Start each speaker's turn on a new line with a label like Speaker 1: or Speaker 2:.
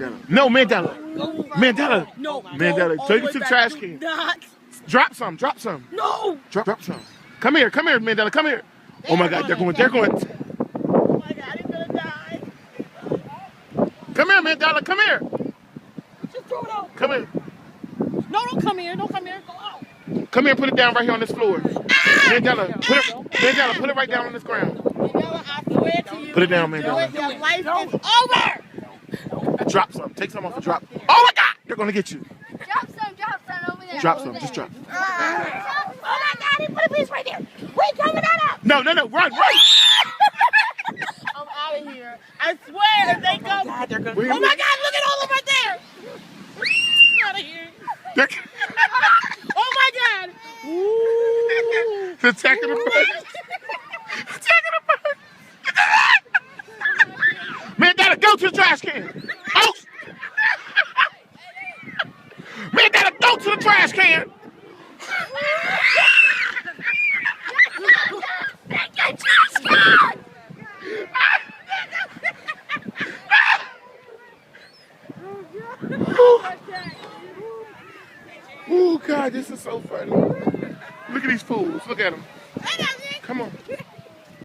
Speaker 1: Mandela. No, Mandela. Mandela.
Speaker 2: No.
Speaker 1: Mandela. Take it to the trash can. Drop some. Drop some.
Speaker 2: No.
Speaker 1: Drop some. Come here, Mandela. Come here. Oh my God, they're going.
Speaker 2: Oh my God, he's gonna die.
Speaker 1: Come here, Mandela. Come here.
Speaker 2: Just throw it out.
Speaker 1: Come here.
Speaker 2: No, don't come here. Don't come here. Go out.
Speaker 1: Come here and put it down right here on this floor. Mandela, put it right down on this ground.
Speaker 2: Mandela, I swear to you.
Speaker 1: Put it down, Mandela.
Speaker 2: Your life is over.
Speaker 1: Drop some. Take some off and drop. Oh my God, they're gonna get you.
Speaker 3: Drop some over there.
Speaker 1: Drop some. Just drop.
Speaker 2: Oh my God, he put a piece right there. Wait, cover that up.
Speaker 1: No, run.
Speaker 2: I'm out of here. I swear, if they come. Oh my God, look at all of them right there. Out of here. Oh my God. Ooh.
Speaker 1: It's attacking the bird. Mandela, go to the trash can. Oh. Mandela, go to the trash can. Oh God, this is so funny. Look at these fools. Look at them. Come on.